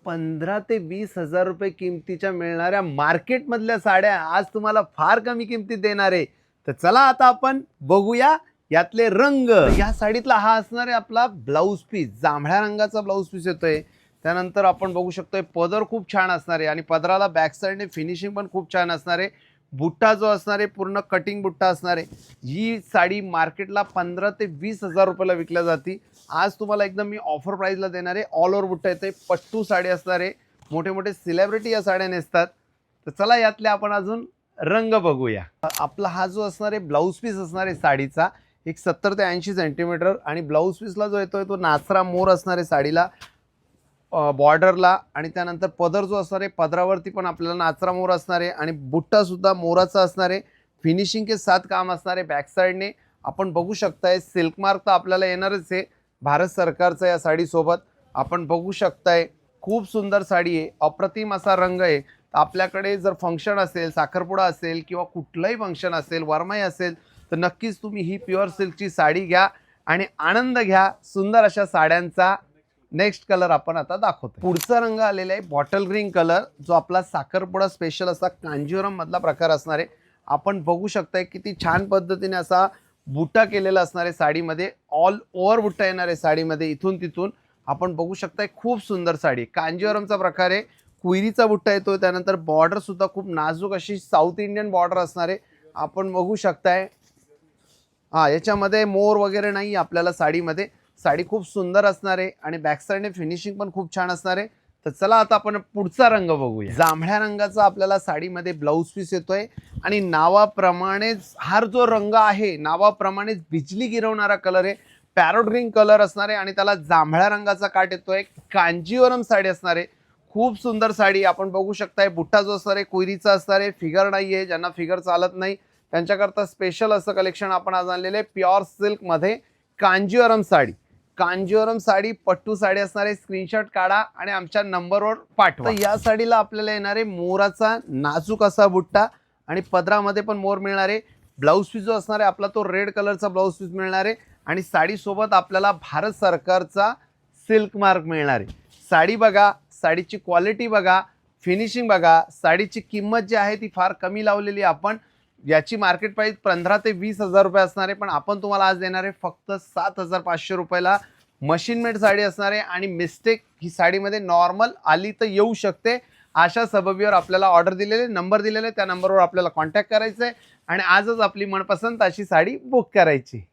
15 ते 20,000 रुपये किमतीच्या मिळणाऱ्या मार्केटमधल्या साड्या आज तुम्हाला फार कमी किमतीत देणार आहे. तर चला आता आपण बघूया यातले रंग. या साडीतला हा असणार आहे आपला ब्लाऊज पीस. जांभळ्या रंगाचा ब्लाऊज पीस येतोय. त्यानंतर आपण बघू शकतोय पदर खूप छान असणार आहे आणि पदराला बॅक साईडने फिनिशिंग पण खूप छान असणार आहे. बुट्टा जो असणार आहे पूर्ण कटिंग बुट्टा असणार आहे. ही साडी मार्केटला 15 ते 20,000 रुपयाला विकल्या जाते. आज तुम्हाला एकदम मी ऑफर प्राइसला देणार आहे. ऑल ओव्हर बुट्टा येते, पट्टू साडी असणार आहे. मोठे मोठे सेलिब्रिटी या साड्या नेसतात. तर चला यातले आपण अजून रंग बघूया. आपला हा जो असणार आहे ब्लाऊज पीस असणार आहे साडीचा एक 70 ते 80 सेंटीमीटर आणि ब्लाऊज पीसला जो येतोय तो नाचरा मोर असणार आहे साडीला बॉर्डरला. आणि त्यानंतर पदर जो असणार आहे पदरावरती पण आपल्याला नाचरा मोर असणार आहे आणि बुट्टा सुद्धा मोराचा असणार आहे. फिनिशिंग के साथ काम असणार आहे. बॅक साईडने आपण बघू शकताय सिल्क मार्क तर आपल्याला येणारच आहे भारत सरकारचा या साडीसोबत. आपण बघू शकताय खूप सुंदर साडी आहे, अप्रतिम असा रंग आहे. आपल्याकडे जर फंक्शन असेल, साखरपुडा असेल किंवा कुठलंही फंक्शन असेल, वरमाई असेल तर नक्कीच तुम्ही ही प्युअर सिल्कची साडी घ्या आणि आनंद घ्या सुंदर अशा साड्यांचा. नेक्स्ट कलर आपण आता दाखवतो. पुढचा रंग आलेला आहे बॉटल ग्रीन कलर, जो आपला साखरपुडा स्पेशल असा कांजीवरम मधला प्रकार असणार आहे. आपण बघू शकताय किती छान पद्धतीने असा बुट्टा केलेला असणार आहे साडीमध्ये. ऑल ओव्हर बुट्टा येणार आहे साडीमध्ये इथून तिथून. आपण बघू शकताय खूप सुंदर साडी कांजीवरमचा प्रकार आहे. कुयरीचा बुट्टा येतो. त्यानंतर बॉर्डर सुद्धा खूप नाजूक अशी साऊथ इंडियन बॉर्डर असणार आहे. आपण बघू शकताय याच्यामध्ये मोर वगैरे नाही आपल्याला साडीमध्ये. साडी खूप सुंदर असणार आहे आणि बॅक साईडने फिनिशिंग पण खूप छान असणार आहे. तर चला आता आपण पुढचा रंग बघूया. जांभळ्या रंगाचा आपल्याला साडीमध्ये ब्लाऊज पीस येतोय आणि नावाप्रमाणेच हा जो रंग आहे नावाप्रमाणेच बिजली गिरवणारा कलर आहे. पॅरोट ग्रीन कलर असणार आहे आणि त्याला जांभळ्या रंगाचा काट येतोय. कांजीवरम साडी असणार आहे. खूप सुंदर साडी. आपण बघू शकताय बुट्टा जो असणार आहे कुयरीचा असणार आहे. फिगर नाही आहे, ज्यांना फिगर चालत नाही त्यांच्याकरता स्पेशल असं कलेक्शन आपण आज आणलेलं आहे. प्युअर सिल्क मध्ये कांजीवरम साडी. कांजीवरम साडी पट्टू साडी असणार आहे. स्क्रीनशॉट काढा आणि आमच्या नंबरवर पाठवा. तर या साडीला आपल्याला येणार आहे मोराचा नाजूक असा बुट्टा आणि पदरामध्ये पण मोर मिळणार आहे. ब्लाऊज पीस जो असणार आहे आपला तो रेड कलरचा ब्लाऊज पीस मिळणार आहे आणि साडीसोबत आपल्याला भारत सरकारचा सिल्क मार्क मिळणार आहे. साडी बघा, साडीची क्वालिटी बघा, फिनिशिंग बघा. साडीची किंमत जी आहे ती फार कमी लावलेली आहे आपण. याची मार्केट प्राइस 15 ते 20,000 रुपये असणार आहे पण आपण तुम्हाला आज देणार आहे फक्त 7,500 रुपयाला. मशीन मेड साडी असणार आहे आणि मिस्टेक ही साडीमध्ये नॉर्मल आली तर येऊ शकते. अशा सबबीवर आपल्याला ऑर्डर दिलेले नंबर दिलेले त्या नंबरवर आपल्याला कॉन्टॅक्ट करायचं आहे आणि आजच आपली मनपसंत अशी साडी बुक करायची.